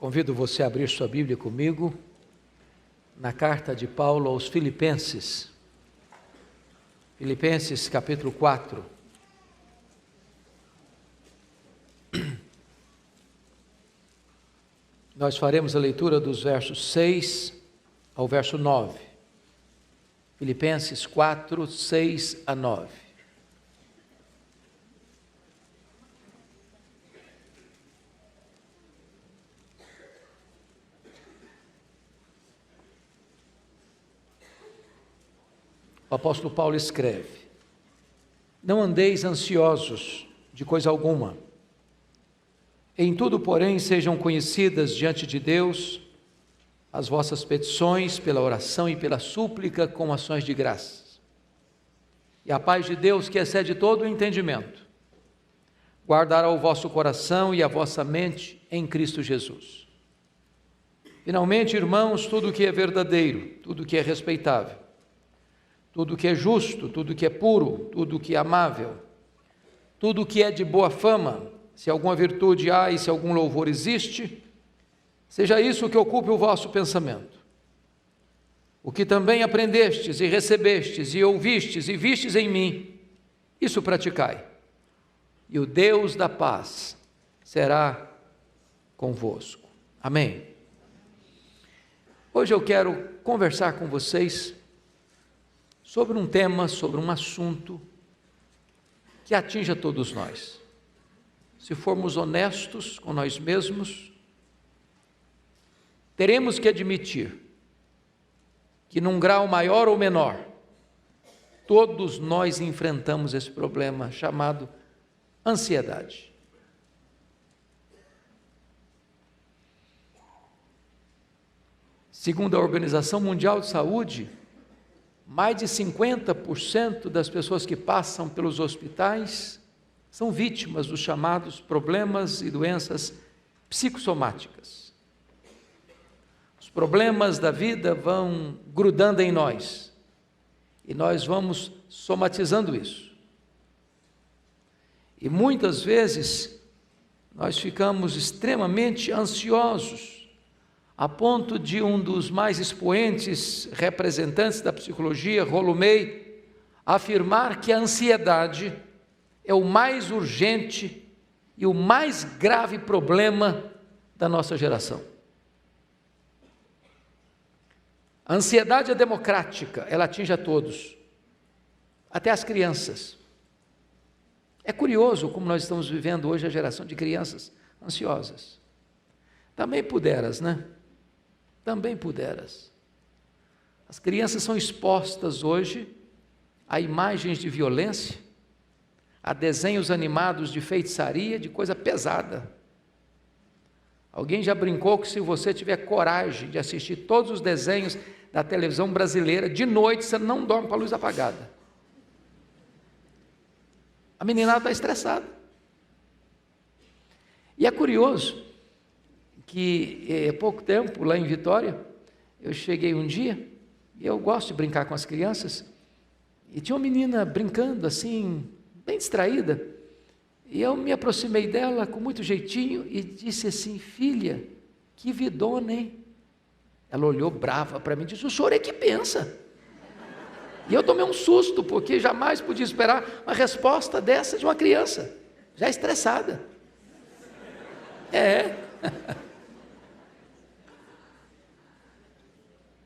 Convido você a abrir sua Bíblia comigo na carta de Paulo aos Filipenses. Filipenses capítulo 4. Nós faremos a leitura dos versos 6 ao verso 9. Filipenses 4, 6 a 9. O apóstolo Paulo escreve: Não andeis ansiosos de coisa alguma. Em tudo, porém, sejam conhecidas diante de Deus as vossas petições pela oração e pela súplica com ações de graças. E a paz de Deus, que excede todo o entendimento, guardará o vosso coração e a vossa mente em Cristo Jesus. Finalmente, irmãos, tudo que é verdadeiro, tudo que é respeitável, tudo que é justo, tudo que é puro, tudo que é amável, tudo que é de boa fama, se alguma virtude há e se algum louvor existe, seja isso que ocupe o vosso pensamento. O que também aprendestes e recebestes e ouvistes e vistes em mim, isso praticai, e o Deus da paz será convosco. Amém. Hoje eu quero conversar com vocês sobre um tema, sobre um assunto que atinge a todos nós. Se formos honestos com nós mesmos, teremos que admitir que num grau maior ou menor, todos nós enfrentamos esse problema chamado ansiedade. Segundo a Organização Mundial de Saúde, mais de 50% das pessoas que passam pelos hospitais são vítimas dos chamados problemas e doenças psicossomáticas. Os problemas da vida vão grudando em nós e nós vamos somatizando isso. E muitas vezes nós ficamos extremamente ansiosos, a ponto de um dos mais expoentes representantes da psicologia, Rollo May, afirmar que a ansiedade é o mais urgente e o mais grave problema da nossa geração. A ansiedade é democrática, ela atinge a todos, até as crianças. É curioso como nós estamos vivendo hoje a geração de crianças ansiosas. Também puderas, né? Também puderas. As crianças são expostas hoje a imagens de violência, a desenhos animados de feitiçaria, de coisa pesada. Alguém já brincou que se você tiver coragem de assistir todos os desenhos da televisão brasileira, de noite você não dorme com a luz apagada. A meninada está estressada. E é curioso que há pouco tempo, lá em Vitória, eu cheguei um dia, e eu gosto de brincar com as crianças, e tinha uma menina brincando assim, bem distraída, e eu me aproximei dela com muito jeitinho e disse assim: filha, que vidona, hein? Ela olhou brava para mim e disse: o senhor é que pensa. E eu tomei um susto, porque jamais podia esperar uma resposta dessa de uma criança, já estressada.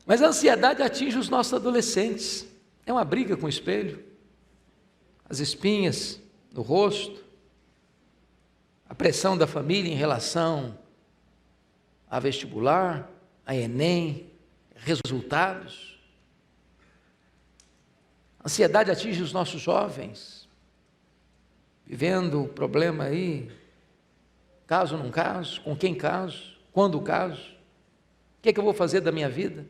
Mas a ansiedade atinge os nossos adolescentes, é uma briga com o espelho, as espinhas no rosto, a pressão da família em relação a vestibular, a Enem, resultados. A ansiedade atinge os nossos jovens, vivendo o problema aí, caso ou não caso, com quem caso, quando caso, o que é que eu vou fazer da minha vida?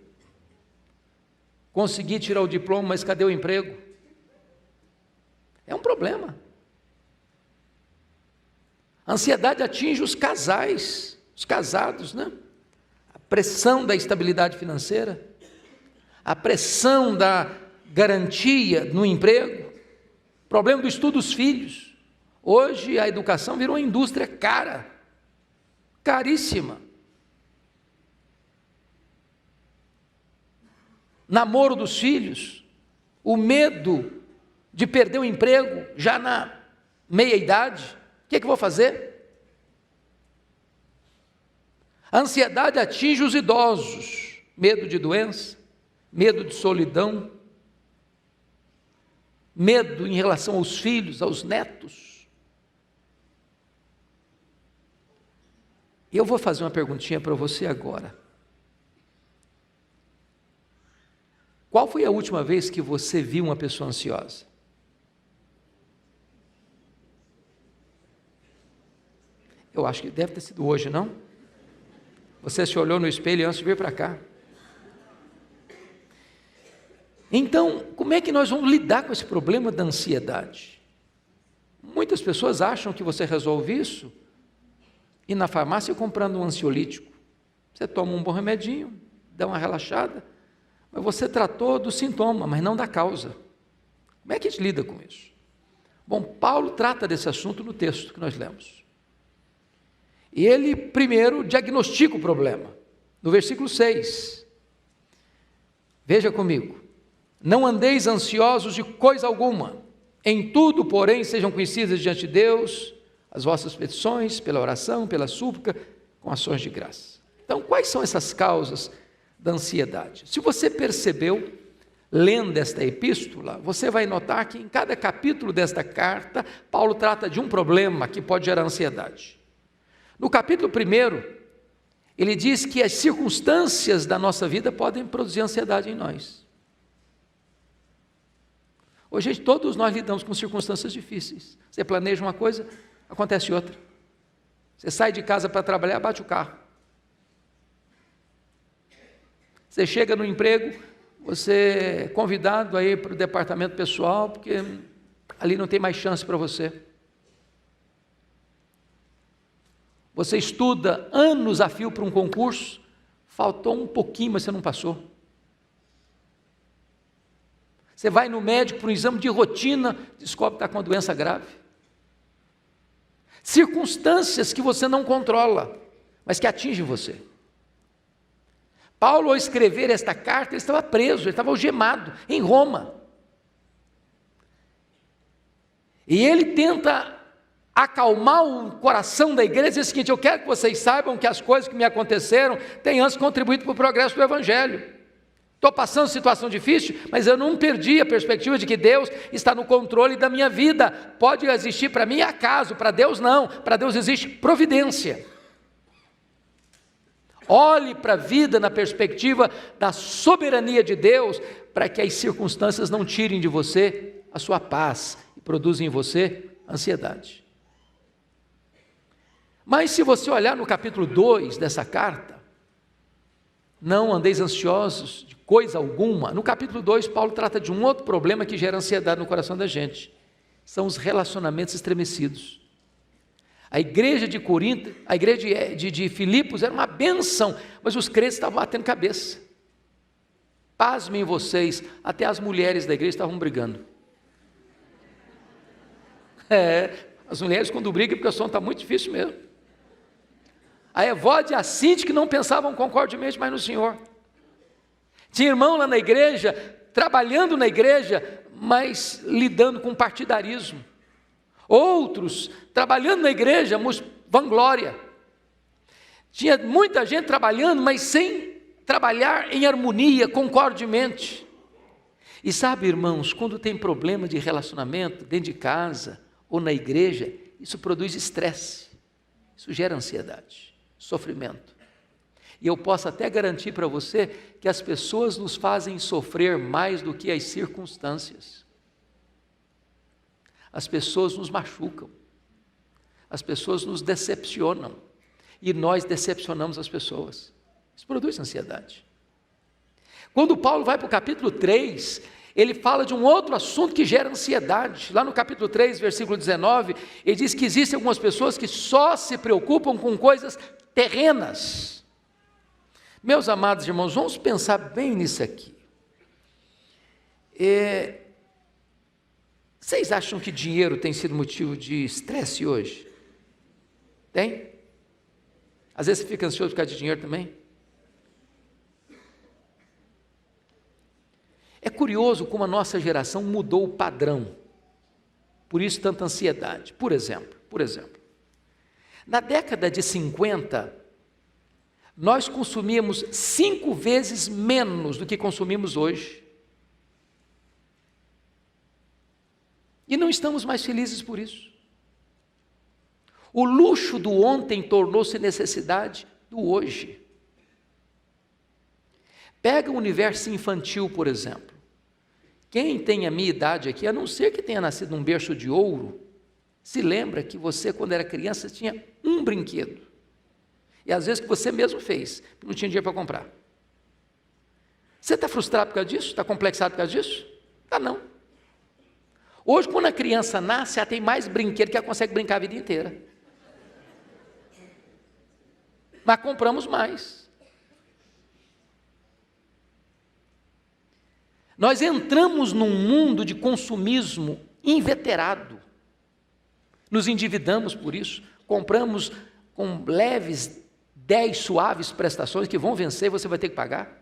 Consegui tirar o diploma, mas cadê o emprego? É um problema. A ansiedade atinge os casais, os casados, né? A pressão da estabilidade financeira, a pressão da garantia no emprego, problema do estudo dos filhos. Hoje a educação virou uma indústria cara, caríssima. namoro dos filhos, o medo de perder o emprego já na meia-idade. O que é que eu vou fazer? A ansiedade atinge os idosos, medo de doença, medo de solidão, medo em relação aos filhos, aos netos. E eu vou fazer uma perguntinha para você agora. Qual foi a última vez que você viu uma pessoa ansiosa? Eu acho que deve ter sido hoje, não? Você se olhou no espelho antes de vir para cá. Então, como é que nós vamos lidar com esse problema da ansiedade? Muitas pessoas acham que você resolve isso e na farmácia comprando um ansiolítico. Você toma um bom remedinho, dá uma relaxada, mas você tratou do sintoma, mas não da causa. Como é que a gente lida com isso? Bom, Paulo trata desse assunto no texto que nós lemos. E ele primeiro diagnostica o problema, no versículo 6. Veja comigo. Não andeis ansiosos de coisa alguma, em tudo, porém, sejam conhecidas diante de Deus as vossas petições, pela oração, pela súplica, com ações de graça. Então, quais são essas causas da ansiedade? Se você percebeu, lendo esta epístola, você vai notar que em cada capítulo desta carta, Paulo trata de um problema que pode gerar ansiedade. No capítulo 1, ele diz que as circunstâncias da nossa vida podem produzir ansiedade em nós. Hoje, gente, todos nós lidamos com circunstâncias difíceis. Você planeja uma coisa, acontece outra. Você sai de casa para trabalhar, bate o carro. Você chega no emprego, você é convidado aí para o departamento pessoal, porque ali não tem mais chance para você. Você estuda anos a fio para um concurso, faltou um pouquinho, mas você não passou. Você vai no médico para um exame de rotina, descobre que está com uma doença grave. Circunstâncias que você não controla, mas que atingem você. Paulo, ao escrever esta carta, ele estava preso, ele estava algemado em Roma. E ele tenta acalmar o coração da igreja e dizer o seguinte: eu quero que vocês saibam que as coisas que me aconteceram têm antes contribuído para o progresso do Evangelho. Estou passando situação difícil, mas eu não perdi a perspectiva de que Deus está no controle da minha vida. Pode existir para mim acaso, para Deus não. Para Deus existe providência. Olhe para a vida na perspectiva da soberania de Deus, para que as circunstâncias não tirem de você a sua paz e produzam em você ansiedade. Mas se você olhar no capítulo 2 dessa carta, não andeis ansiosos de coisa alguma. No capítulo 2, Paulo trata de um outro problema que gera ansiedade no coração da gente. São os relacionamentos estremecidos. A igreja de Corinto, a igreja de Filipos era uma bênção, mas os crentes estavam batendo cabeça. Pasmem vocês, até as mulheres da igreja estavam brigando. As mulheres quando brigam, porque o som está muito difícil mesmo. A Evódia e a Cinti que não pensavam concordemente mais no Senhor. Tinha irmão lá na igreja, trabalhando na igreja, mas lidando com partidarismo. Outros trabalhando na igreja, mas vanglória. Tinha muita gente trabalhando, mas sem trabalhar em harmonia, concordemente. E sabe, irmãos, quando tem problema de relacionamento dentro de casa ou na igreja, isso produz estresse, isso gera ansiedade, sofrimento. E eu posso até garantir para você que as pessoas nos fazem sofrer mais do que as circunstâncias. As pessoas nos machucam, as pessoas nos decepcionam, e nós decepcionamos as pessoas. Isso produz ansiedade. Quando Paulo vai para o capítulo 3, ele fala de um outro assunto que gera ansiedade. Lá no capítulo 3, versículo 19, ele diz que existem algumas pessoas que só se preocupam com coisas terrenas. Meus amados irmãos, vamos pensar bem nisso aqui. Vocês acham que dinheiro tem sido motivo de estresse hoje? Tem? Às vezes você fica ansioso por causa de dinheiro também? É curioso como a nossa geração mudou o padrão. Por isso tanta ansiedade. Por exemplo, na década de 50, nós consumíamos 5 vezes menos do que consumimos hoje. E não estamos mais felizes por isso. O luxo do ontem tornou-se necessidade do hoje. Pega o universo infantil, por exemplo. Quem tem a minha idade aqui, a não ser que tenha nascido num berço de ouro, se lembra que você, quando era criança, tinha um brinquedo. E às vezes que você mesmo fez, não tinha dinheiro para comprar. Você está frustrado por causa disso? Está complexado por causa disso? Está não. Hoje, quando a criança nasce, ela tem mais brinquedo que ela consegue brincar a vida inteira. Mas compramos mais. Nós entramos num mundo de consumismo inveterado. Nos endividamos por isso, compramos com leves 10 suaves prestações que vão vencer e você vai ter que pagar.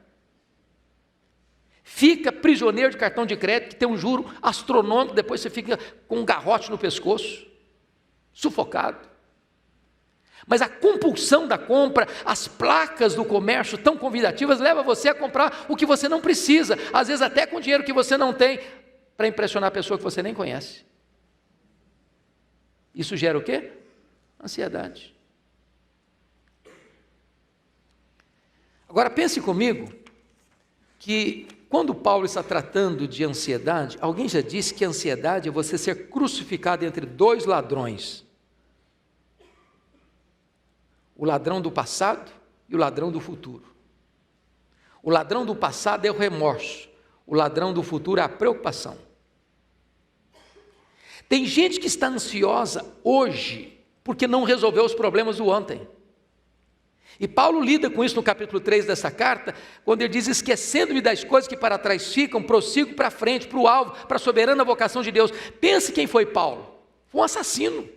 Fica prisioneiro de cartão de crédito que tem um juro astronômico, depois você fica com um garrote no pescoço, sufocado. Mas a compulsão da compra, as placas do comércio tão convidativas, leva você a comprar o que você não precisa, às vezes até com dinheiro que você não tem, para impressionar a pessoa que você nem conhece. Isso gera o quê? Ansiedade. Agora pense comigo que quando Paulo está tratando de ansiedade, alguém já disse que a ansiedade é você ser crucificado entre 2 ladrões. O ladrão do passado e o ladrão do futuro. O ladrão do passado é o remorso, o ladrão do futuro é a preocupação. Tem gente que está ansiosa hoje porque não resolveu os problemas do ontem. E Paulo lida com isso no capítulo 3 dessa carta, quando ele diz: esquecendo-me das coisas que para trás ficam, prossigo para frente, para o alvo, para a soberana vocação de Deus. Pense quem foi Paulo. Foi um assassino,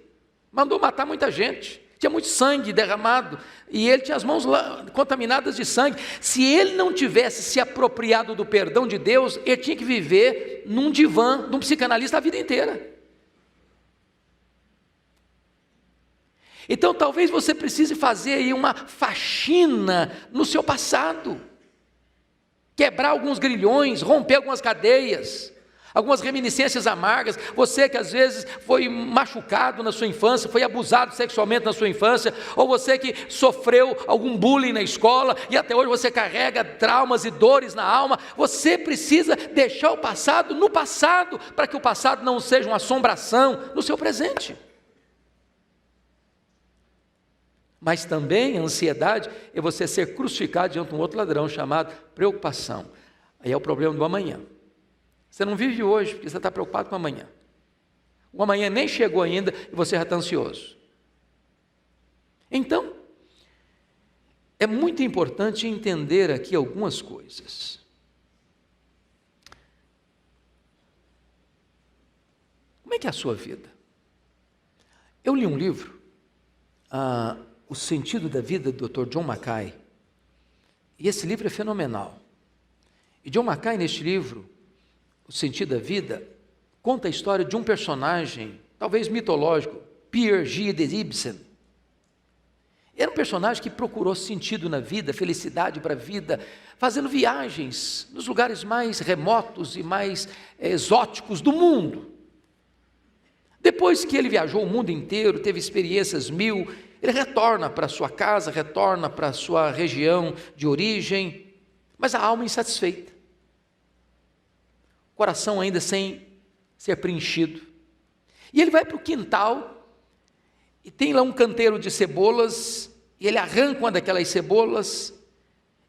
mandou matar muita gente, tinha muito sangue derramado, e ele tinha as mãos contaminadas de sangue. Se ele não tivesse se apropriado do perdão de Deus, ele tinha que viver num divã, num psicanalista a vida inteira. Então talvez você precise fazer aí uma faxina no seu passado, quebrar alguns grilhões, romper algumas cadeias, algumas reminiscências amargas. Você que às vezes foi machucado na sua infância, foi abusado sexualmente na sua infância, ou você que sofreu algum bullying na escola e até hoje você carrega traumas e dores na alma, você precisa deixar o passado no passado, para que o passado não seja uma assombração no seu presente. Mas também a ansiedade é você ser crucificado diante de um outro ladrão chamado preocupação. Aí é o problema do amanhã. Você não vive hoje porque você está preocupado com o amanhã. O amanhã nem chegou ainda e você já está ansioso. Então, é muito importante entender aqui algumas coisas. Como é que é a sua vida? Eu li um livro, O Sentido da Vida, do Dr. John Mackay, e esse livro é fenomenal. E John Mackay, neste livro, O Sentido da Vida, conta a história de um personagem, talvez mitológico, Pierre G. de Ibsen. Era um personagem que procurou sentido na vida, felicidade para a vida, fazendo viagens nos lugares mais remotos e mais exóticos do mundo. Depois que ele viajou o mundo inteiro, teve experiências 1000, ele retorna para sua casa, retorna para sua região de origem, mas a alma insatisfeita, o coração ainda sem ser preenchido. E ele vai para o quintal, e tem lá um canteiro de cebolas, e ele arranca uma daquelas cebolas,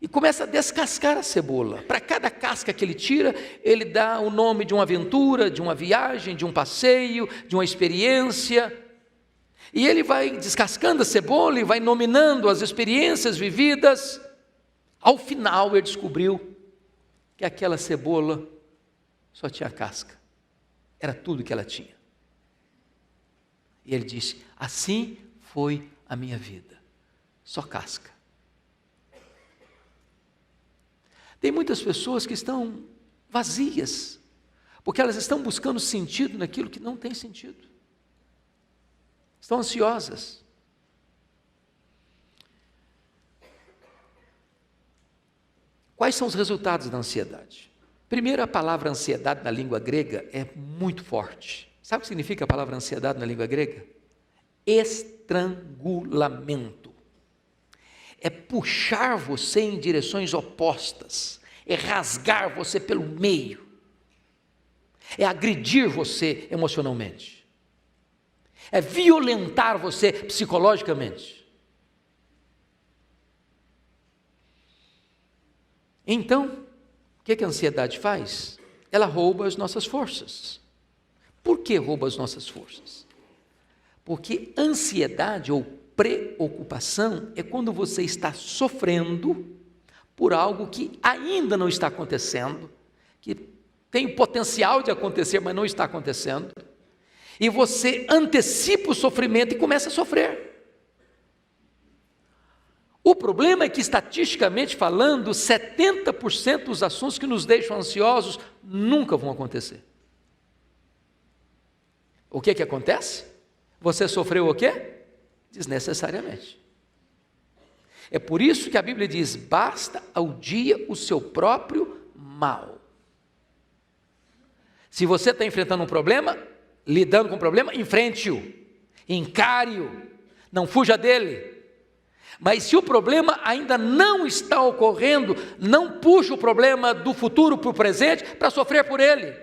e começa a descascar a cebola. Para cada casca que ele tira, ele dá o nome de uma aventura, de uma viagem, de um passeio, de uma experiência. E ele vai descascando a cebola e vai nominando as experiências vividas. Ao final ele descobriu que aquela cebola só tinha casca. Era tudo que ela tinha. E ele disse: assim foi a minha vida, só casca. Tem muitas pessoas que estão vazias, porque elas estão buscando sentido naquilo que não tem sentido. Estão ansiosas. Quais são os resultados da ansiedade? Primeiro, a palavra ansiedade na língua grega é muito forte. Sabe o que significa a palavra ansiedade na língua grega? Estrangulamento. É puxar você em direções opostas, é rasgar você pelo meio, é agredir você emocionalmente, é violentar você psicologicamente. Então, o que a ansiedade faz? Ela rouba as nossas forças. Por que rouba as nossas forças? Porque ansiedade ou preocupação é quando você está sofrendo por algo que ainda não está acontecendo, que tem potencial de acontecer, mas não está acontecendo, e você antecipa o sofrimento e começa a sofrer. O problema é que, estatisticamente falando, 70% dos assuntos que nos deixam ansiosos nunca vão acontecer. O que acontece? Você sofreu o quê? Desnecessariamente. É por isso que a Bíblia diz: basta ao dia o seu próprio mal. Se você está enfrentando um problema, lidando com um problema, enfrente-o, encare-o, não fuja dele. Mas se o problema ainda não está ocorrendo, não puxe o problema do futuro para o presente para sofrer por ele,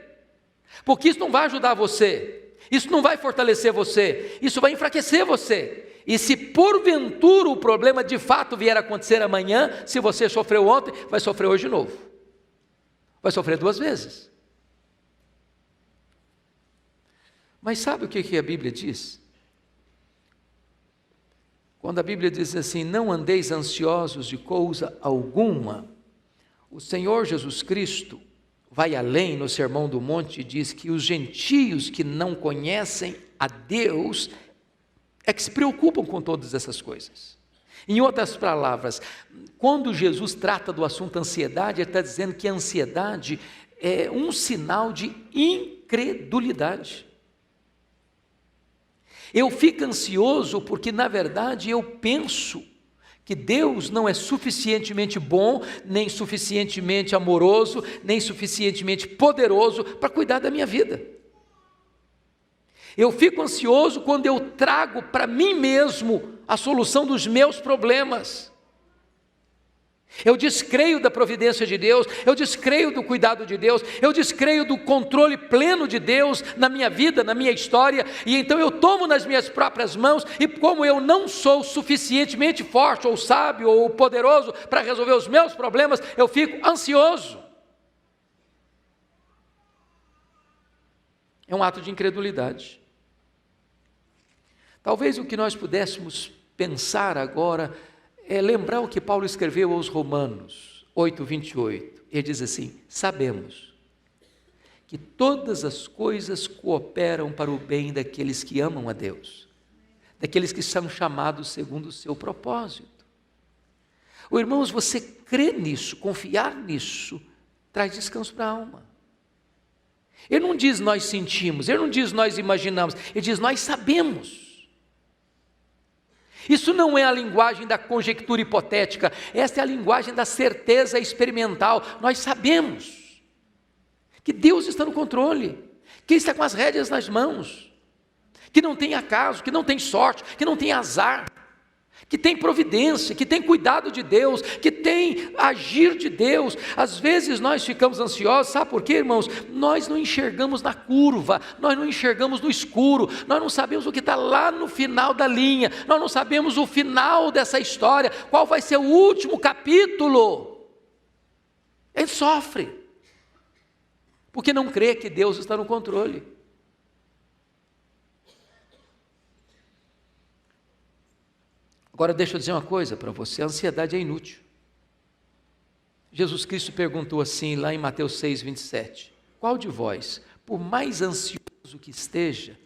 porque isso não vai ajudar você, isso não vai fortalecer você, isso vai enfraquecer você. E se porventura o problema de fato vier a acontecer amanhã, se você sofreu ontem, vai sofrer hoje de novo, vai sofrer 2 vezes. Mas sabe o que a Bíblia diz? Quando a Bíblia diz assim: não andeis ansiosos de coisa alguma, o Senhor Jesus Cristo vai além no Sermão do Monte e diz que os gentios que não conhecem a Deus é que se preocupam com todas essas coisas. Em outras palavras, quando Jesus trata do assunto ansiedade, ele está dizendo que a ansiedade é um sinal de incredulidade. Eu fico ansioso porque, na verdade, eu penso que Deus não é suficientemente bom, nem suficientemente amoroso, nem suficientemente poderoso para cuidar da minha vida. Eu fico ansioso quando eu trago para mim mesmo a solução dos meus problemas. Eu descreio da providência de Deus, eu descreio do cuidado de Deus, eu descreio do controle pleno de Deus na minha vida, na minha história, e então eu tomo nas minhas próprias mãos, e como eu não sou suficientemente forte, ou sábio, ou poderoso para resolver os meus problemas, eu fico ansioso. É um ato de incredulidade. Talvez o que nós pudéssemos pensar agora é lembrar o que Paulo escreveu aos Romanos 8:28. Ele diz assim: sabemos que todas as coisas cooperam para o bem daqueles que amam a Deus, daqueles que são chamados segundo o seu propósito. Irmãos, você crer nisso, confiar nisso, traz descanso para a alma. Ele não diz nós sentimos, ele não diz nós imaginamos, ele diz nós sabemos. Isso não é a linguagem da conjectura hipotética, esta é a linguagem da certeza experimental. Nós sabemos que Deus está no controle, que Ele está com as rédeas nas mãos, que não tem acaso, que não tem sorte, que não tem azar, que tem providência, que tem cuidado de Deus, que tem agir de Deus. Às vezes nós ficamos ansiosos, sabe por quê, irmãos? Nós não enxergamos na curva, nós não enxergamos no escuro, nós não sabemos o que está lá no final da linha, nós não sabemos o final dessa história, qual vai ser o último capítulo. Ele sofre, porque não crê que Deus está no controle. Agora deixa eu dizer uma coisa para você, a ansiedade é inútil. Jesus Cristo perguntou assim lá em Mateus 6:27, qual de vós, por mais ansioso que esteja,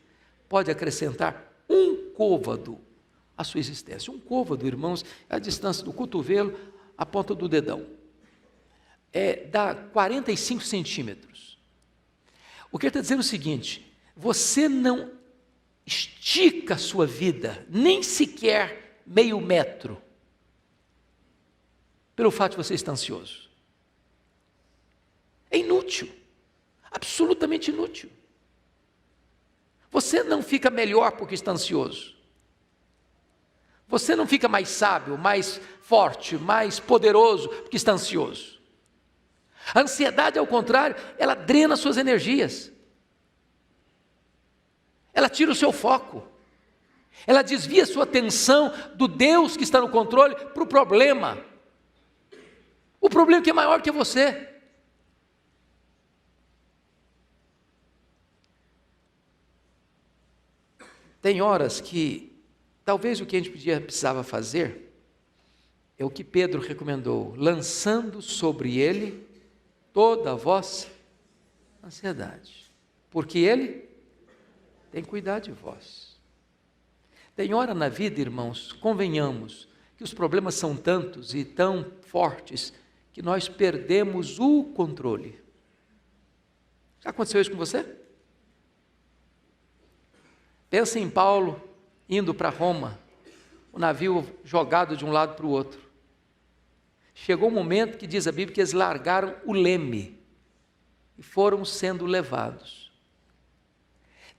pode acrescentar um côvado à sua existência? Um côvado, irmãos, é a distância do cotovelo à ponta do dedão. dá 45 centímetros. O que ele está dizendo é o seguinte: você não estica a sua vida, nem sequer meio metro, pelo fato de você estar ansioso. É inútil, absolutamente inútil. Você não fica melhor porque está ansioso. Você não fica mais sábio, mais forte, mais poderoso porque está ansioso. A ansiedade, ao contrário, ela drena suas energias. Ela tira o seu foco. Ela desvia a sua atenção do Deus que está no controle para o problema. O problema que é maior que você. Tem horas que talvez o que a gente precisava fazer é o que Pedro recomendou: lançando sobre ele toda a vossa ansiedade, porque ele tem cuidado de vós. Tem hora na vida, irmãos, convenhamos, que os problemas são tantos e tão fortes que nós perdemos o controle. Já aconteceu isso com você? Pensa em Paulo indo para Roma, o navio jogado de um lado para o outro. Chegou um momento que diz a Bíblia que eles largaram o leme e foram sendo levados.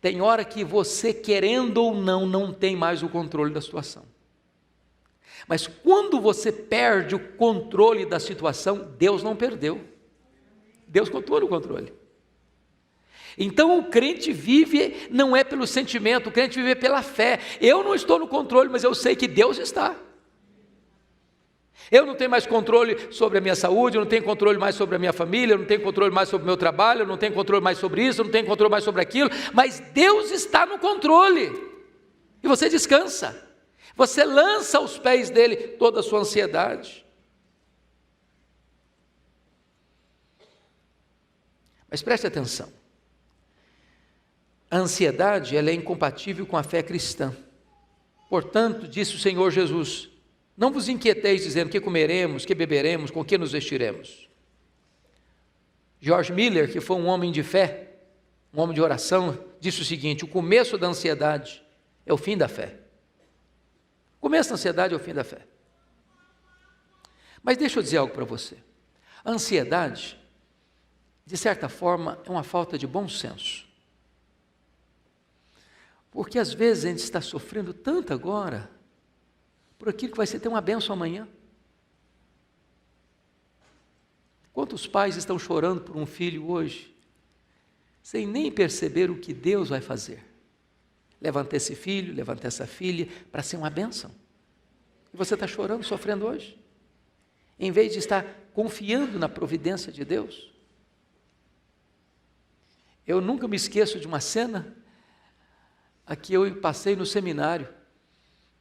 Tem hora que você, querendo ou não tem mais o controle da situação. Mas quando você perde o controle da situação, Deus não perdeu. Deus continua no controle. Então o crente vive, não é pelo sentimento, o crente vive pela fé. Eu não estou no controle, mas eu sei que Deus está. Eu não tenho mais controle sobre a minha saúde, eu não tenho controle mais sobre a minha família, eu não tenho controle mais sobre o meu trabalho, eu não tenho controle mais sobre isso, eu não tenho controle mais sobre aquilo, mas Deus está no controle. E você descansa. Você lança aos pés dele toda a sua ansiedade. Mas preste atenção. A ansiedade, ela é incompatível com a fé cristã. Portanto, disse o Senhor Jesus: não vos inquieteis dizendo que comeremos, que beberemos, com que nos vestiremos. George Miller, que foi um homem de fé, um homem de oração, disse o seguinte: o começo da ansiedade é o fim da fé. O começo da ansiedade é o fim da fé. Mas deixa eu dizer algo para você. A ansiedade, de certa forma, é uma falta de bom senso. Porque às vezes a gente está sofrendo tanto agora, por aquilo que vai ser ter uma bênção amanhã. Quantos pais estão chorando por um filho hoje, sem nem perceber o que Deus vai fazer? Levanta esse filho, levanta essa filha, para ser uma bênção. E você está chorando, sofrendo hoje, em vez de estar confiando na providência de Deus. Eu nunca me esqueço de uma cena a que eu passei no seminário.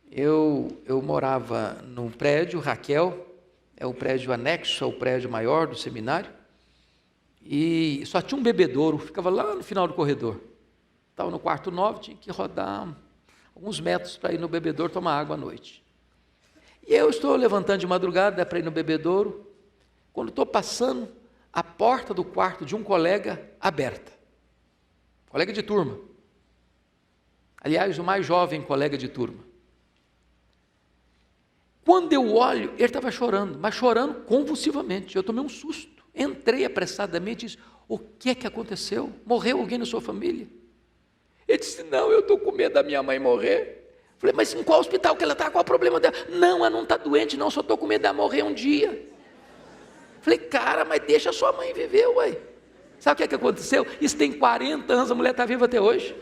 Eu morava num prédio, Raquel, é o prédio anexo ao prédio maior do seminário, e só tinha um bebedouro, ficava lá no final do corredor. Estava no quarto 9, tinha que rodar alguns metros para ir no bebedouro tomar água à noite. E eu estou levantando de madrugada para ir no bebedouro, quando estou passando, a porta do quarto de um colega aberta, colega de turma. Aliás, o mais jovem colega de turma. Quando eu olho, ele estava chorando, mas chorando convulsivamente. Eu tomei um susto. Entrei apressadamente e disse: o que é que aconteceu? Morreu alguém na sua família? Ele disse: não, eu estou com medo da minha mãe morrer. Falei: mas em qual hospital que ela está? Qual o problema dela? Não, ela não está doente não, só estou com medo dela morrer um dia. Falei: cara, mas deixa a sua mãe viver, ué. Sabe o que é que aconteceu? Isso tem 40 anos, a mulher está viva até hoje.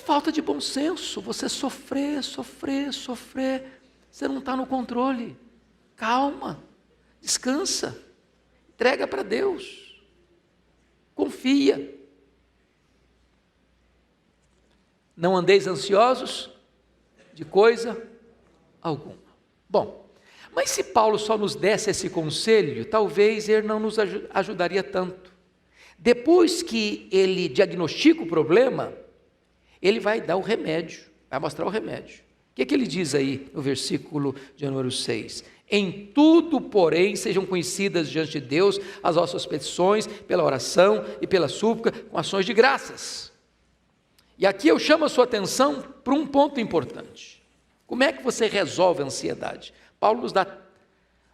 Falta de bom senso, você sofrer, você não está no controle. Calma, descansa, entrega para Deus, confia. Não andeis ansiosos de coisa alguma. Bom, mas se Paulo só nos desse esse conselho, talvez ele não nos ajudaria tanto. Depois que ele diagnostica o problema, Ele vai dar o remédio, vai mostrar o remédio. O que ele diz aí no versículo de número 6? Em tudo, porém, sejam conhecidas diante de Deus as vossas petições, pela oração e pela súplica, com ações de graças. E aqui eu chamo a sua atenção para um ponto importante. Como é que você resolve a ansiedade? Paulo nos dá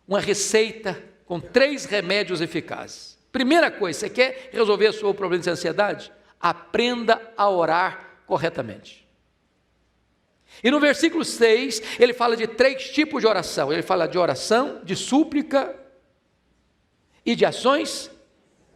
uma receita com 3 remédios eficazes. Primeira coisa, você quer resolver o seu problema de ansiedade? Aprenda a orar corretamente. E no versículo 6, ele fala de 3 tipos de oração. Ele fala de oração, de súplica e de ações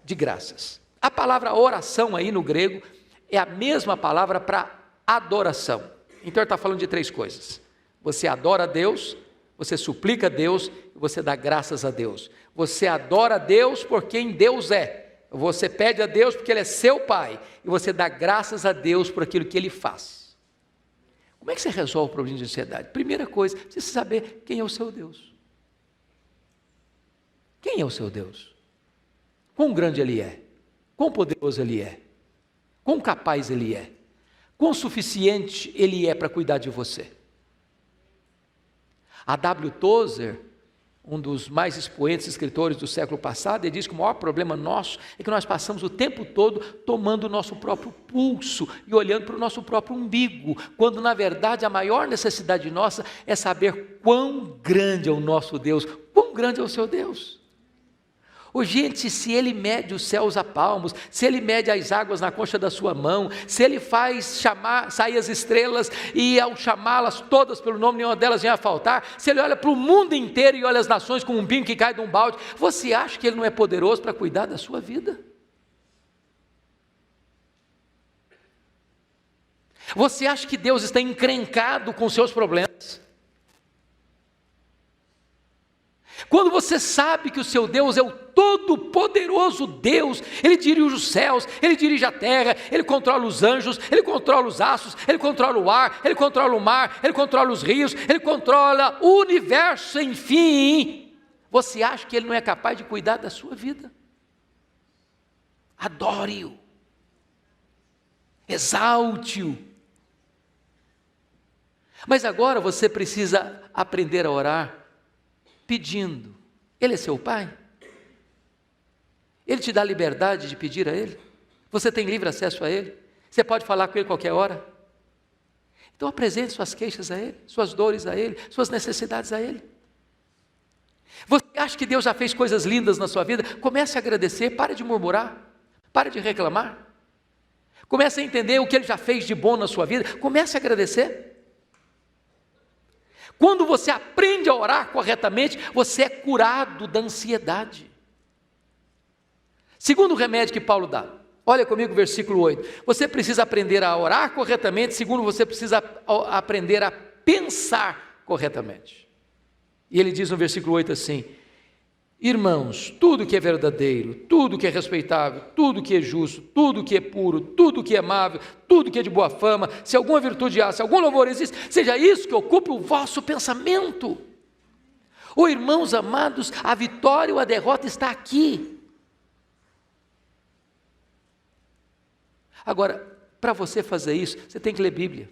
de graças. A palavra oração aí no grego é a mesma palavra para adoração. Então ele está falando de 3 coisas. Você adora a Deus, você suplica a Deus e você dá graças a Deus. Você adora a Deus por quem Deus é. Você pede a Deus porque Ele é seu Pai. E você dá graças a Deus por aquilo que Ele faz. Como é que você resolve o problema de ansiedade? Primeira coisa, precisa saber quem é o seu Deus. Quem é o seu Deus? Quão grande Ele é? Quão poderoso Ele é? Quão capaz Ele é? Quão suficiente Ele é para cuidar de você? A W. Tozer, um dos mais expoentes escritores do século passado, ele diz que o maior problema nosso é que nós passamos o tempo todo tomando o nosso próprio pulso e olhando para o nosso próprio umbigo, quando na verdade a maior necessidade nossa é saber quão grande é o nosso Deus, quão grande é o seu Deus. Oh, gente, se Ele mede os céus a palmos, se Ele mede as águas na concha da sua mão, se Ele faz sair as estrelas e ao chamá-las todas pelo nome, nenhuma delas vem a faltar, se Ele olha para o mundo inteiro e olha as nações como um pingo que cai de um balde, você acha que Ele não é poderoso para cuidar da sua vida? Você acha que Deus está encrencado com seus problemas? Quando você sabe que o seu Deus é o todo-poderoso Deus, Ele dirige os céus, Ele dirige a terra, Ele controla os anjos, Ele controla os astros, Ele controla o ar, Ele controla o mar, Ele controla os rios, Ele controla o universo, enfim, você acha que Ele não é capaz de cuidar da sua vida? Adore-o, exalte-o. Mas agora você precisa aprender a orar pedindo. Ele é seu Pai? Ele te dá liberdade de pedir a Ele? Você tem livre acesso a Ele? Você pode falar com Ele qualquer hora? Então apresente suas queixas a Ele, suas dores a Ele, suas necessidades a Ele. Você acha que Deus já fez coisas lindas na sua vida? Comece a agradecer, pare de murmurar, pare de reclamar. Comece a entender o que Ele já fez de bom na sua vida, comece a agradecer. Quando você aprende a orar corretamente, você é curado da ansiedade. Segundo remédio que Paulo dá, olha comigo o versículo 8. Você precisa aprender a orar corretamente, segundo você precisa aprender a pensar corretamente. E ele diz no versículo 8 assim: irmãos, tudo que é verdadeiro, tudo que é respeitável, tudo que é justo, tudo que é puro, tudo que é amável, tudo que é de boa fama, se alguma virtude há, se algum louvor existe, seja isso que ocupe o vosso pensamento. Oh, irmãos amados, a vitória ou a derrota está aqui. Agora, para você fazer isso, você tem que ler Bíblia,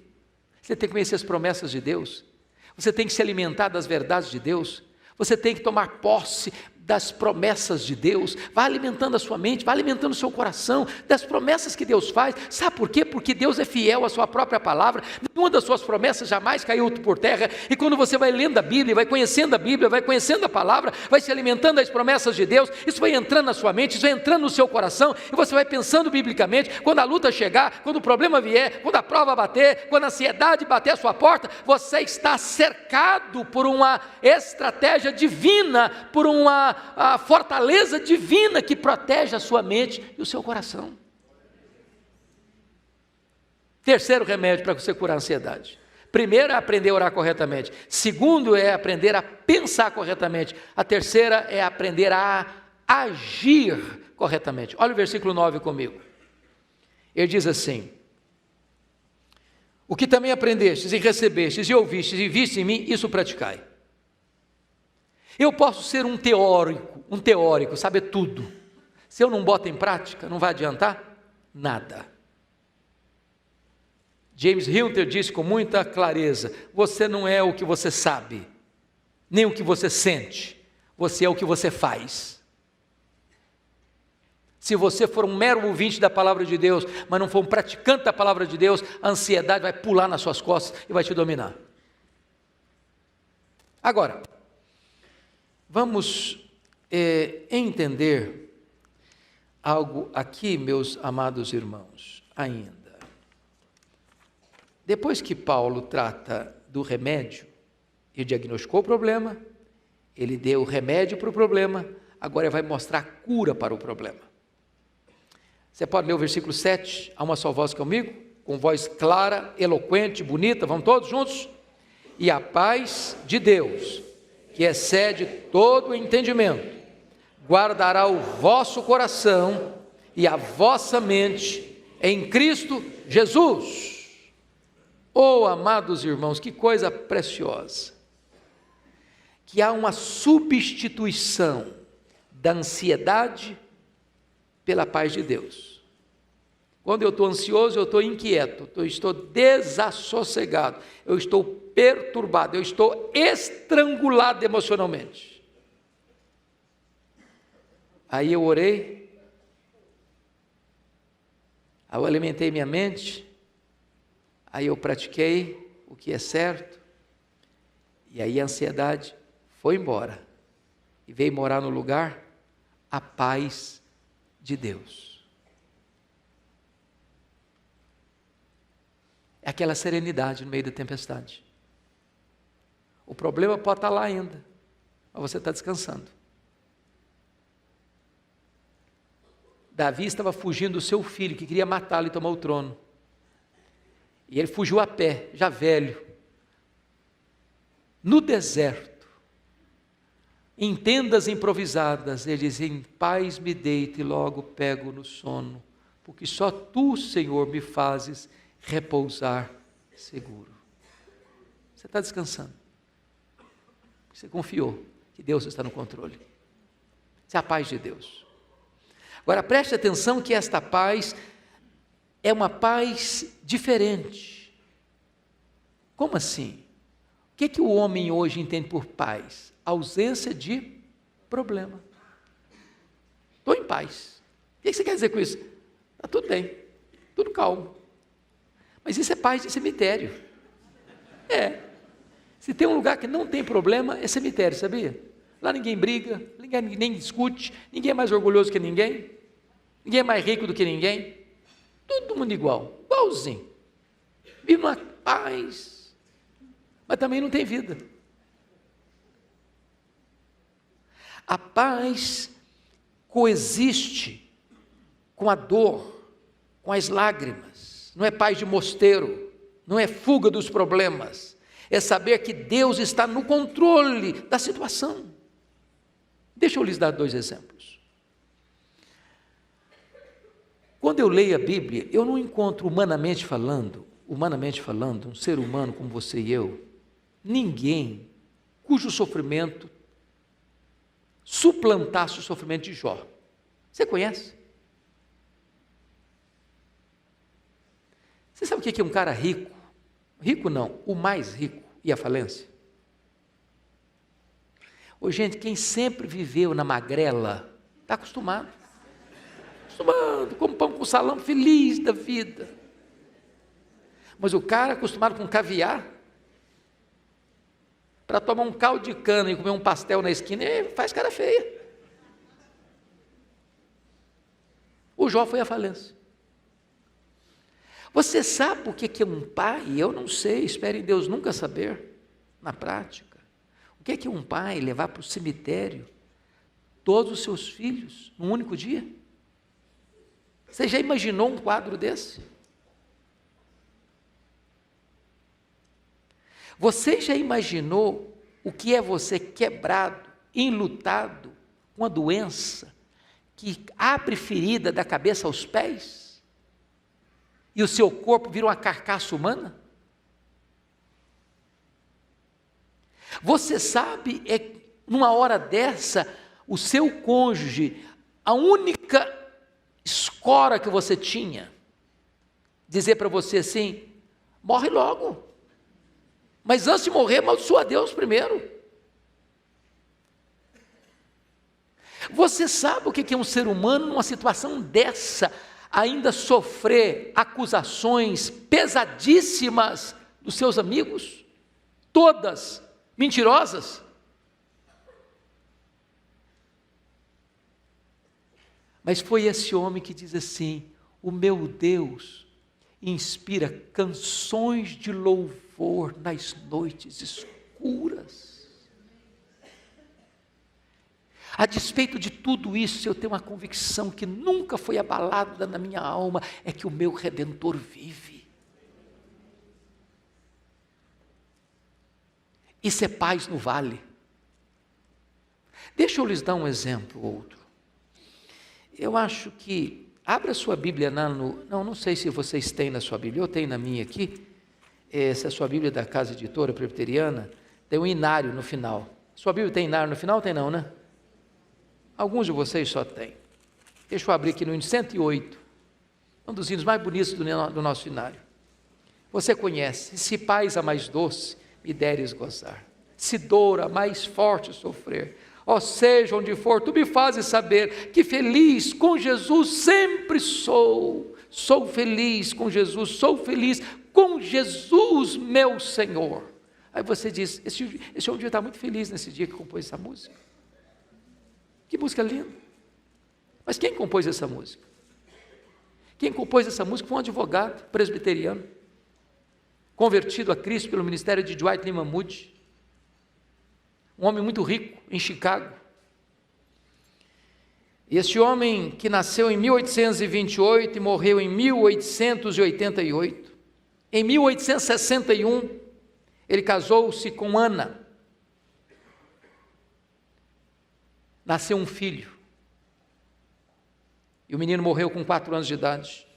você tem que conhecer as promessas de Deus, você tem que se alimentar das verdades de Deus, você tem que tomar posse das promessas de Deus, vai alimentando a sua mente, vai alimentando o seu coração, das promessas que Deus faz. Sabe por quê? Porque Deus é fiel à sua própria palavra, nenhuma das suas promessas jamais caiu por terra, e quando você vai lendo a Bíblia, vai conhecendo a Bíblia, vai conhecendo a palavra, vai se alimentando das promessas de Deus, isso vai entrando na sua mente, isso vai entrando no seu coração, e você vai pensando biblicamente, quando a luta chegar, quando o problema vier, quando a prova bater, quando a ansiedade bater a sua porta, você está cercado por uma estratégia divina, por a fortaleza divina que protege a sua mente e o seu coração. Terceiro remédio para você curar a ansiedade. Primeiro é aprender a orar corretamente. Segundo é aprender a pensar corretamente. A terceira é aprender a agir corretamente. Olha o versículo 9 comigo. Ele diz assim: o que também aprendestes e recebestes e ouvistes e vistes em mim, isso praticai. Eu posso ser um teórico, saber tudo. Se eu não boto em prática, não vai adiantar nada. James Hunter disse com muita clareza: você não é o que você sabe, nem o que você sente, você é o que você faz. Se você for um mero ouvinte da palavra de Deus, mas não for um praticante da palavra de Deus, a ansiedade vai pular nas suas costas e vai te dominar. Agora, vamos entender algo aqui, meus amados irmãos, ainda. Depois que Paulo trata do remédio, ele diagnosticou o problema, ele deu o remédio para o problema, agora ele vai mostrar a cura para o problema. Você pode ler o versículo 7, a uma só voz comigo, com voz clara, eloquente, bonita, vamos todos juntos? E a paz de Deus, que excede todo o entendimento, guardará o vosso coração e a vossa mente em Cristo Jesus. Oh, amados irmãos, que coisa preciosa, que há uma substituição da ansiedade pela paz de Deus. Quando eu estou ansioso, eu estou inquieto, eu estou desassossegado, eu estou perturbado, eu estou estrangulado emocionalmente. Aí eu orei, aí eu alimentei minha mente, aí eu pratiquei o que é certo, e aí a ansiedade foi embora, e veio morar no lugar a paz de Deus. É aquela serenidade no meio da tempestade. O problema pode estar lá ainda, mas você está descansando. Davi estava fugindo do seu filho, que queria matá-lo e tomar o trono. E ele fugiu a pé, já velho, no deserto, em tendas improvisadas. Ele diz: em paz me deito e logo pego no sono, porque só tu, Senhor, me fazes repousar seguro. Você está descansando, você confiou que Deus está no controle. Essa é a paz de Deus. Agora preste atenção que esta paz é uma paz diferente. Como assim? O que o homem hoje entende por paz? Ausência de problema. Estou em paz. O que você quer dizer com isso? Está tudo bem, tudo calmo. Mas isso é paz de cemitério. Se tem um lugar que não tem problema, é cemitério, sabia? Lá ninguém briga, ninguém discute, ninguém é mais orgulhoso que ninguém, ninguém é mais rico do que ninguém, todo mundo igualzinho. Vive numa paz, mas também não tem vida. A paz coexiste com a dor, com as lágrimas. Não é paz de mosteiro, não é fuga dos problemas, é saber que Deus está no controle da situação. Deixa eu lhes dar 2 exemplos. Quando eu leio a Bíblia, eu não encontro humanamente falando, um ser humano como você e eu, ninguém cujo sofrimento suplantasse o sofrimento de Jó. Você conhece? Você sabe o que é um cara rico? Rico não, o mais rico e a falência? Ô, gente, quem sempre viveu na magrela, está acostumado, come pão com salame, feliz da vida. Mas o cara acostumado com caviar, para tomar um caldo de cana e comer um pastel na esquina, ele faz cara feia. O Jó foi à falência. Você sabe o que é um pai? Eu não sei, espero em Deus nunca saber, na prática. O que é um pai levar para o cemitério todos os seus filhos num único dia? Você já imaginou um quadro desse? Você já imaginou o que é você quebrado, enlutado, com uma doença que abre ferida da cabeça aos pés? E o seu corpo vira uma carcaça humana? Você sabe, numa hora dessa, o seu cônjuge, a única escora que você tinha, dizer para você assim: morre logo. Mas antes de morrer, amaldiçoa a Deus primeiro. Você sabe o que é um ser humano numa situação dessa, ainda sofrer acusações pesadíssimas dos seus amigos, todas mentirosas? Mas foi esse homem que diz assim: o meu Deus inspira canções de louvor nas noites escuras. A despeito de tudo isso, eu tenho uma convicção que nunca foi abalada na minha alma, é que o meu Redentor vive. Isso é paz no vale. Deixa eu lhes dar um exemplo, outro. Eu acho que, abra sua Bíblia não sei se vocês têm na sua Bíblia, eu tenho na minha aqui, essa é a sua Bíblia da Casa Editora Presbiteriana, tem um inário no final. Sua Bíblia tem inário no final? Tem não, né? Alguns de vocês só têm. Deixa eu abrir aqui no hino 108, um dos hinos mais bonitos do nosso inário. Você conhece: se paz a mais doce me deres gozar, se dor a mais forte sofrer, ó seja onde for, tu me fazes saber que feliz com Jesus sempre sou. Sou feliz com Jesus, sou feliz com Jesus meu Senhor. Aí você diz: esse homem devia estar muito feliz nesse dia que compôs essa música. Que música linda! Mas quem compôs essa música? Quem compôs essa música foi um advogado presbiteriano, convertido a Cristo pelo ministério de Dwight Lyman Moody, um homem muito rico em Chicago. E esse homem, que nasceu em 1828 e morreu em 1888, em 1861, ele casou-se com Ana. Nasceu um filho, e o menino morreu com 4 anos de idade,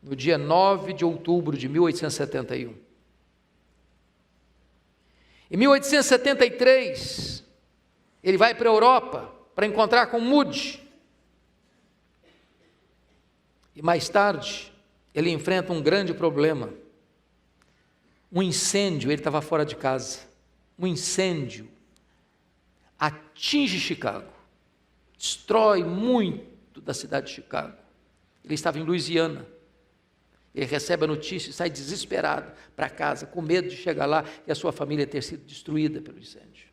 no dia 9 de outubro de 1871. Em 1873, ele vai para a Europa para encontrar com Moody, e mais tarde, ele enfrenta um grande problema, um incêndio. Ele estava fora de casa, um incêndio atinge Chicago, destrói muito da cidade de Chicago. Ele estava em Louisiana, ele recebe a notícia e sai desesperado para casa, com medo de chegar lá e a sua família ter sido destruída pelo incêndio.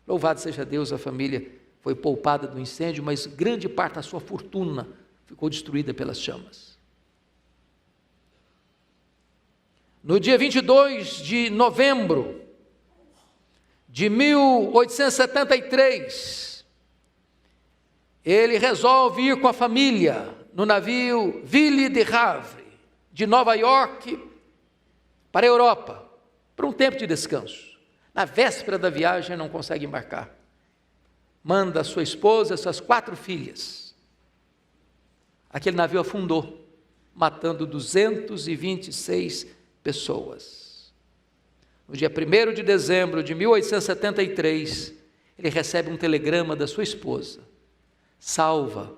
Louvado seja Deus, a família foi poupada do incêndio, mas grande parte da sua fortuna ficou destruída pelas chamas. No dia 22 de novembro de 1873, ele resolve ir com a família no navio Ville de Havre, de Nova York para a Europa, para um tempo de descanso. Na véspera da viagem, não consegue embarcar. Manda sua esposa e suas 4 filhas. Aquele navio afundou, matando 226 pessoas. No dia 1º de dezembro de 1873, ele recebe um telegrama da sua esposa: salva,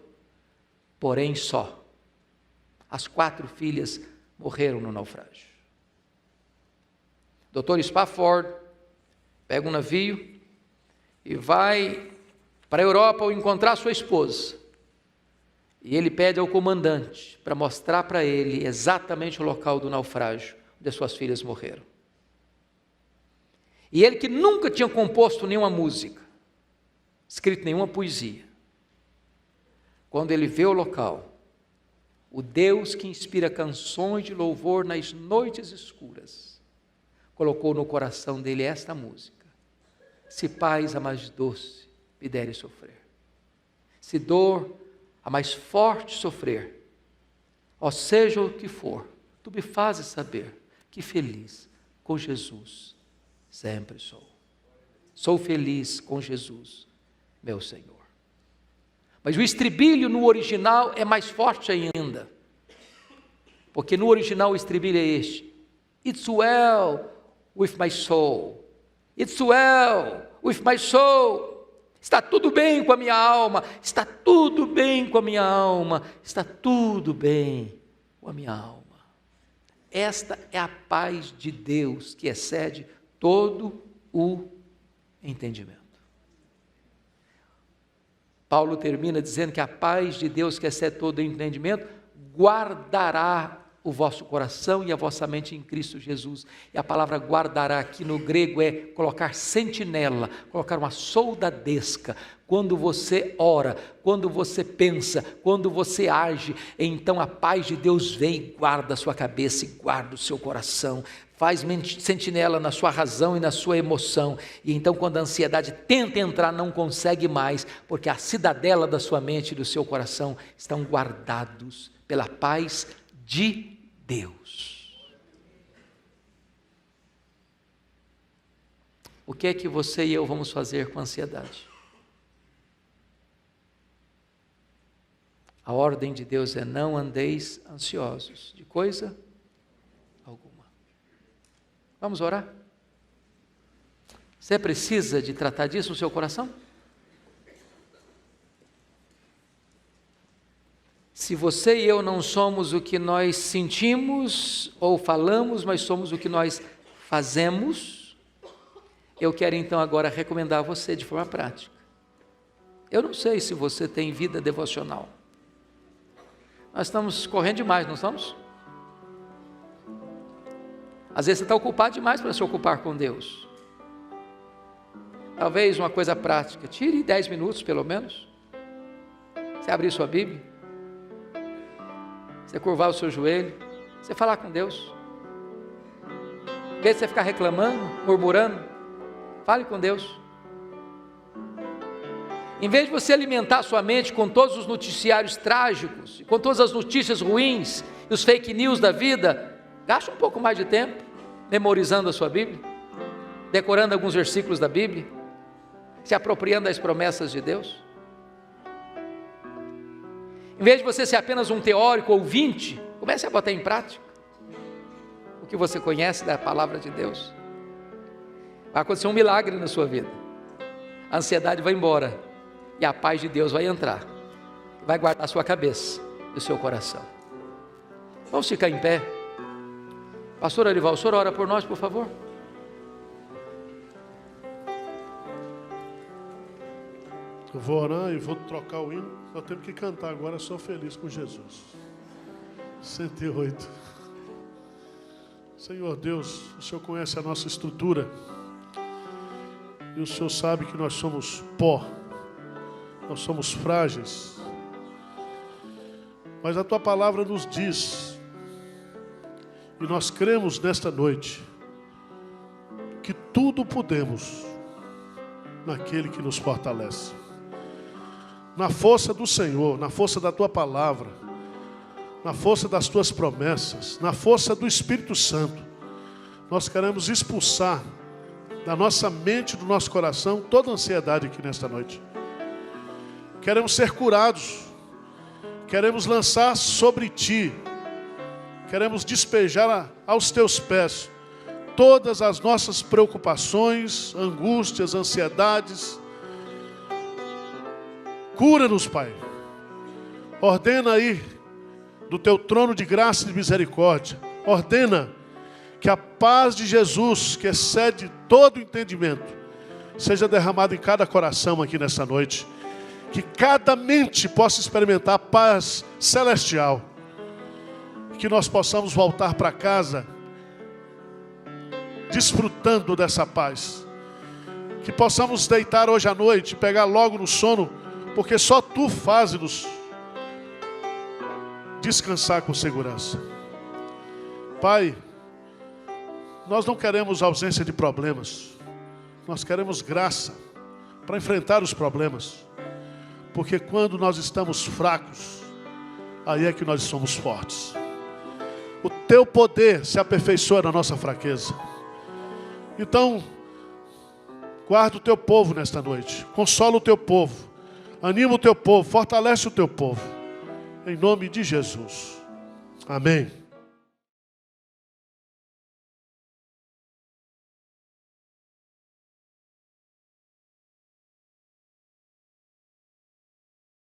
porém só. As 4 filhas morreram no naufrágio. Dr. Spafford pega um navio e vai para a Europa ao encontrar sua esposa. E ele pede ao comandante para mostrar para ele exatamente o local do naufrágio onde suas filhas morreram. E ele, que nunca tinha composto nenhuma música, escrito nenhuma poesia, quando ele vê o local, o Deus que inspira canções de louvor nas noites escuras, colocou no coração dele esta música: se paz a mais doce me deres sofrer, se dor a mais forte sofrer, ó seja o que for, tu me fazes saber que feliz com Jesus sempre sou. Sou feliz com Jesus, meu Senhor. Mas o estribilho no original é mais forte ainda, porque no original o estribilho é este: It's well with my soul, it's well with my soul. Está tudo bem com a minha alma, está tudo bem com a minha alma, está tudo bem com a minha alma. Esta é a paz de Deus que excede todo o entendimento. Paulo termina dizendo que a paz de Deus que excede todo o entendimento guardará o vosso coração e a vossa mente em Cristo Jesus. E a palavra guardará aqui no grego é colocar sentinela, colocar uma soldadesca. Quando você ora, quando você pensa, quando você age, então a paz de Deus vem e guarda a sua cabeça e guarda o seu coração. Faz sentinela na sua razão e na sua emoção. E então quando a ansiedade tenta entrar, não consegue mais, porque a cidadela da sua mente e do seu coração estão guardados pela paz de Deus. O que é que você e eu vamos fazer com a ansiedade? A ordem de Deus é: não andeis ansiosos de coisa alguma. Vamos orar? Você precisa de tratar disso no seu coração? Se você e eu não somos o que nós sentimos ou falamos, mas somos o que nós fazemos, eu quero então agora recomendar a você de forma prática. Eu não sei se você tem vida devocional. Nós estamos correndo demais, não estamos? Às vezes você está ocupado demais para se ocupar com Deus. Talvez uma coisa prática, tire 10 minutos pelo menos. Você abrir sua Bíblia, você curvar o seu joelho, você falar com Deus. Em vez de você ficar reclamando, murmurando, fale com Deus. Em vez de você alimentar sua mente com todos os noticiários trágicos, com todas as notícias ruins, e os fake news da vida, gaste um pouco mais de tempo memorizando a sua Bíblia, decorando alguns versículos da Bíblia, se apropriando das promessas de Deus. Em vez de você ser apenas um teórico ouvinte, comece a botar em prática o que você conhece da palavra de Deus. Vai acontecer um milagre na sua vida. A ansiedade vai embora e a paz de Deus vai entrar, vai guardar a sua cabeça e o seu coração. Vamos ficar em pé. Pastor Arival, o senhor ora por nós, por favor? Eu vou orar e vou trocar o hino. Só temos que cantar agora, sou feliz com Jesus. 108. Senhor Deus, o Senhor conhece a nossa estrutura. E o Senhor sabe que nós somos pó. Nós somos frágeis. Mas a Tua palavra nos diz, e nós cremos nesta noite, que tudo podemos naquele que nos fortalece. Na força do Senhor, na força da Tua palavra, na força das Tuas promessas, na força do Espírito Santo, nós queremos expulsar da nossa mente, do nosso coração, toda a ansiedade aqui nesta noite. Queremos ser curados, queremos lançar sobre Ti, queremos despejar aos Teus pés todas as nossas preocupações, angústias, ansiedades. Cura-nos, Pai. Ordena aí, do Teu trono de graça e de misericórdia, ordena que a paz de Jesus, que excede todo entendimento, seja derramada em cada coração aqui nessa noite. Que cada mente possa experimentar a paz celestial. Que nós possamos voltar para casa desfrutando dessa paz. Que possamos deitar hoje à noite, pegar logo no sono, porque só Tu fazes-nos descansar com segurança. Pai, nós não queremos ausência de problemas. Nós queremos graça para enfrentar os problemas. Porque quando nós estamos fracos, aí é que nós somos fortes. O Teu poder se aperfeiçoa na nossa fraqueza. Então, guarda o Teu povo nesta noite. Consola o Teu povo. Anima o Teu povo. Fortalece o Teu povo. Em nome de Jesus. Amém.